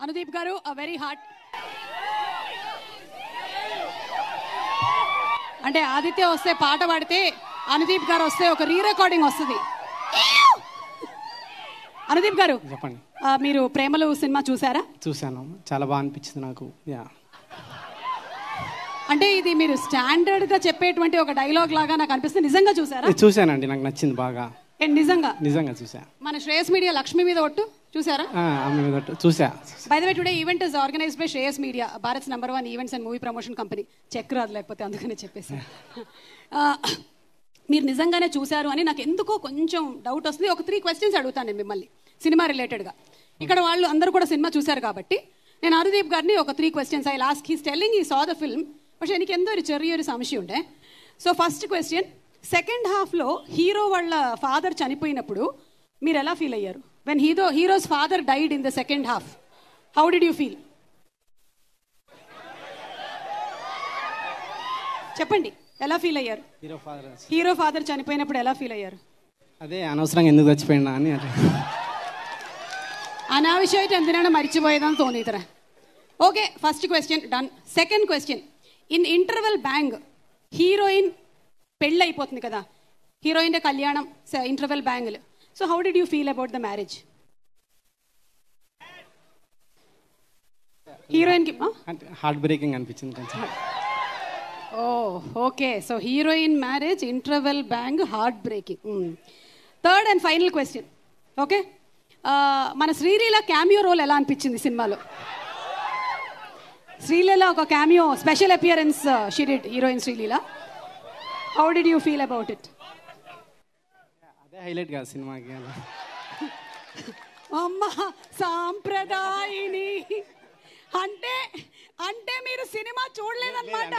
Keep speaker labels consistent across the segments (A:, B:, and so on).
A: అనుదీప్ గారు very heart. అంటే ఆదిత్య వస్తే పాట పాడితే అనుదీప్ గారు వస్తే ఒక రీ రికార్డింగ్ వస్తుంది. అనుదీప్ గారు
B: చెప్పండి.
A: మీరు ప్రేమలు సినిమా చూసారా?
B: చూశాను, చాలా బాగా అనిపించింది నాకు. యా,
A: అంటే ఇది మీరు స్టాండర్డ్ గా చెప్పేటువంటి ఒక డైలాగ్ లాగా నాకు అనిపిస్తుంది. నిజంగా చూసారా?
B: చూశానండి, నాకు నచ్చింది బాగా.
A: నిజంగా
B: నిజంగా చూసా.
A: మన శ్రేయస్ మీడియా లక్ష్మి మీద ఒట్టు చూసారా?
B: ఆమె మీద చూసా.
A: By the way today event is organised by Shreyas Media, Bharat's #1 events and movie promotion company. Check రాదు లేకపోతే, అందుకనే చెప్పేసి. మీరు నిజంగానే చూశారు అని నాకు ఎందుకో కొంచెం డౌట్ వస్తుంది. ఒక 3 questions అడుగుతాను నేను మిమ్మల్ని సినిమా రిలేటెడ్గా. ఇక్కడ వాళ్ళు అందరూ కూడా సినిమా చూశారు కాబట్టి నేను అనుదీప్ గారిని ఒక 3 questions I last. He's telling he saw the film, പക്ഷെ എനിക്ക് എന്തോ ഒരു ചെറിയൊരു സംശയമുണ്ട്. సో ఫస్ట్ క్వశ్చన్, సెకండ్ హాఫ్లో హీరో వాళ్ళ ఫాదర్ చనిపోయినప్పుడు మీరు ఎలా ఫీల్ అయ్యారు? When heroes father died in the second half, how did you feel? చెప్పండి, ఎలా ఫీల్ అయ్యారు? హీరో ఫాదర్ చనిపోయినప్పుడు ఎలా ఫీల్ అయ్యారు?
B: అదే అనవసరంగా ఎందుకు చచ్చిపోయినా అని.
A: అనాവശ്യമായിട്ട് എന്തിനാണ് മരിച്ചുപോയതെന്ന് തോന്നിയിത്ര. Okay, first question done. Second question, in interval bang heroine పెళ్ళి అయిపోతుంది కదా, హీరోయిన్ కళ్యాణం ఇంటర్వెల్ బ్యాంగ్లు. So how did you feel about the marriage? Heroine కి
B: హార్ట్ బ్రేకింగ్ అనిపించింది కొంచెం.
A: Oh okay, so heroine marriage interval bang heart breaking. Third and final question. Okay, మన Sreeleela cameo role ఎలా అనిపించింది సినిమాలో? శ్రీలీల ఒక cameo special appearance she did, heroine Sreeleela. How did you feel about it?
B: అదే highlight కాదు సినిమాకి.
A: అమ్మ సాంప్రదాయిని అంటే అంటే మీరు సినిమా చూడలేదన్నమాట.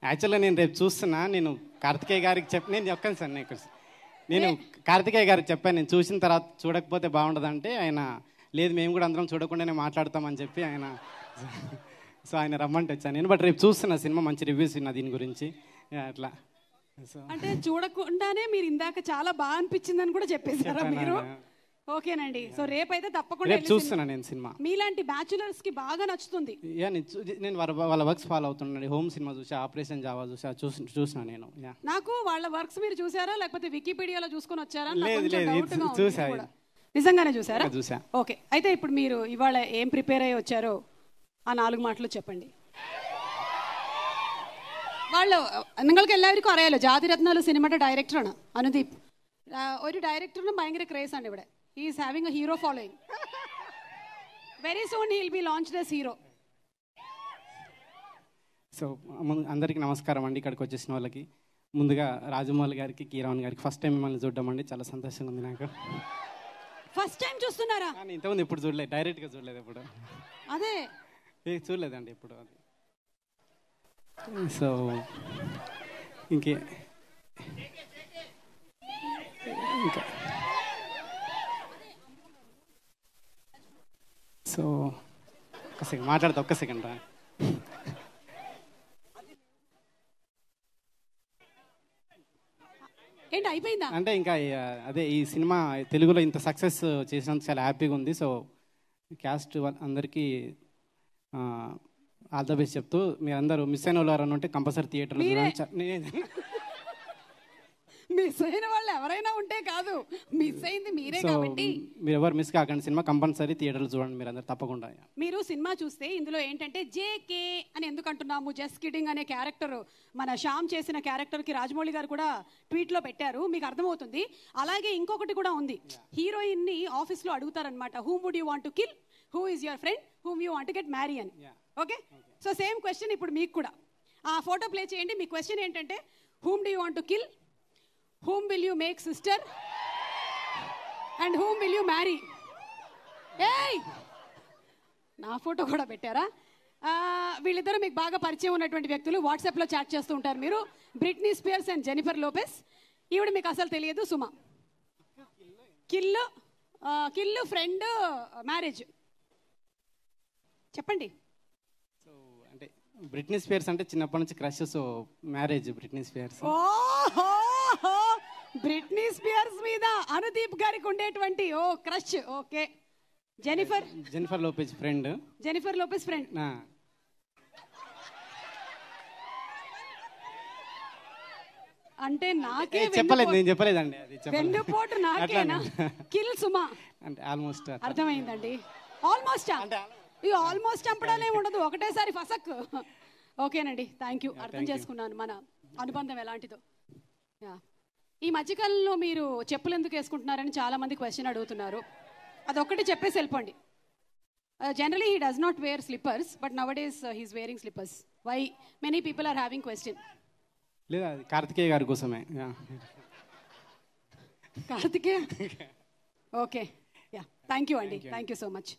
B: యాక్చువల్గా నేను రేపు చూస్తున్నా. నేను కార్తికేయ గారికి నేను చెప్పాను సార్, నేను కార్తికేయ గారికి చెప్పాను, నేను చూసిన తర్వాత చూడకపోతే బాగుండదంటే ఆయన లేదు మేము కూడా అందరం చూడకుండానే మాట్లాడతామని చెప్పి ఆయన, సో ఆయన రమ్మంటే వచ్చాను నేను. బట్ రేపు చూస్తున్నా సినిమా, మంచి రివ్యూస్ విన్నా దీని గురించి అట్లా.
A: అంటే చూడకుండానే మీరు ఇందాక చాలా బాగా అనిపించిందని కూడా చెప్పేశారా మీరు? ఓకేనండి, సో రేపైతే తప్పకుండా
B: చూస్తున్నా నేను సినిమా.
A: మీలాంటి బ్యాచులర్స్ కి బాగా నచ్చుతుంది.
B: నేను వాళ్ళ వర్క్స్ ఫాలో అవుతున్నాను. హోమ్ సినిమా చూసా, ఆపరేషన్ జావా చూసిన నేను.
A: నాకు వాళ్ళ వర్క్స్ మీరు చూసారా లేకపోతే వికీపీడియాలో చూసుకొని వచ్చారా?
B: చూసా.
A: నిజంగానే చూసారా?
B: చూసా.
A: ఓకే, అయితే ఇప్పుడు మీరు ఇవాళ ఏం ప్రిపేర్ అయ్యి వచ్చారో ആ 4 മാറ്റలు చెప్పండి. వాళ్ళు നിങ്ങൾക്ക് എല്ലാവർക്കും അറിയാലോ ജാതിരത്നാലു സിനിമയുടെ ഡയറക്ടറാണ് അനുദീപ്. ഒരു ഡയറക്ടറിനും ഭയങ്കര ക്രേസ് ആണ് ഇവിടെ. He is having A hero following. Very soon he will be launched as hero.
B: So అందరికీ నమస్కారం అండి. ఇక్కడికి వచ్చేసిన వాళ్ళకి ముందుగా రాజమౌళి గారికి, కీరవాణి గారికి ఫస్ట్ టైం మిమ్మల్ని చూడడం అండి, చాలా సంతోషంగా ఉంది నాకు.
A: ఫస్ట్ టైం చూస్తున్నారా?
B: ఇంతకుముందు ఎప్పుడు చూడలేదు, డైరెక్ట్గా చూడలేదు ఎప్పుడు.
A: అదే
B: చూడలేదండి ఎప్పుడు అది. సో ఇంకా సో ఒక్క సెకండ్ మాట్లాడతా, ఒక్క సెకండ్ రా.
A: ఏంటి అయిపోయిందా?
B: అంటే ఇంకా అదే ఈ సినిమా తెలుగులో ఇంత సక్సెస్ చేసినందుకు చాలా హ్యాపీగా ఉంది. సో క్యాస్ట్ అందరికీ ఆల్ ద బెస్ట్ చెప్తూ, మీరు అందరూ మిస్ అయిన వాళ్ళు ఎవరైనా ఉంటే కంపల్సరీ థియేటర్లో చూడండి.
A: మిస్ అయిన వాళ్ళు ఎవరైనా ఉంటే కాదు, మిస్ అయింది మీరే కాబట్టి
B: మీరు ఎవరు మిస్ కాకండి. సినిమా కంపల్సరీ థియేటర్లో చూడండి మీరు అందరు తప్పకుండా.
A: మీరు సినిమా చూస్తే ఇందులో ఏంటంటే జేకే అని ఎందుకు అంటున్నాము, జస్ట్ కిడింగ్ అనే క్యారెక్టర్ మన శ్యామ్ చేసిన క్యారెక్టర్కి రాజమౌళి గారు కూడా ట్వీట్లో పెట్టారు, మీకు అర్థమవుతుంది. అలాగే ఇంకొకటి కూడా ఉంది, హీరోయిన్ని ఆఫీస్లో అడుగుతారనమాట, whom would you want to kill, who is your friend, whom you want to get marry అని. ఓకే, సో సేమ్ క్వశ్చన్ ఇప్పుడు మీకు కూడా. ఆ ఫోటో ప్లే చేయండి. మీ క్వశ్చన్ ఏంటంటే whom do you want to kill, whom will you make sister, and whom will you marry? ఏయ్, నా ఫోటో కూడా పెట్టారా? వీళ్ళిద్దరూ మీకు బాగా పరిచయం ఉన్నటువంటి వ్యక్తులు, వాట్సాప్లో చాట్ చేస్తూ ఉంటారు మీరు. Britney spheres and Jennifer Lopez. ఈవిడ మీకు అసలు తెలియదు, సుమ. కిల్లు ఫ్రెండ్ మ్యారేజ్ చెప్పండి.
B: సో అంటే బ్రిట్నీ స్పియర్స్ అంటే చిన్నప్పటి నుంచి crush, so marriage Britney spheres.
A: Britney spheres మీద అనుదీప్ గారికి ఉండేటువంటి crush. Okay,
B: Jennifer Lopez friend.
A: Jennifer Lopez friend. అంటే నాకే
B: చెప్పలేదు, నేను చెప్పలేదండి. అది
A: వెన్నుపోటు నాకేనా? కిల్ సుమా
B: అంటే ఆల్మోస్ట్
A: అర్థమైందండి. ఆల్మోస్ట్ ఈ ఆల్మోస్ట్ చంపడాలే ఉండదు, ఒకటేసారి ఫసక్. ఓకేనండి, థ్యాంక్ యూ. అర్థం చేసుకున్నాను మన అనుబంధం ఎలాంటిదో. ఈ మధ్యకాలంలో మీరు చెప్పులు ఎందుకు వేసుకుంటున్నారని చాలా మంది క్వశ్చన్ అడుగుతున్నారు. అదొక్కటి చెప్పేసి వెళ్ళిపోండి. Generally he does not wear slippers, but nowadays he's wearing slippers. Why many people are having question.
B: లేదా కార్తికేయ గారి కోసమే.
A: Kartikeya, okay, ya, thank you అండి, థ్యాంక్ యూ సో మచ్.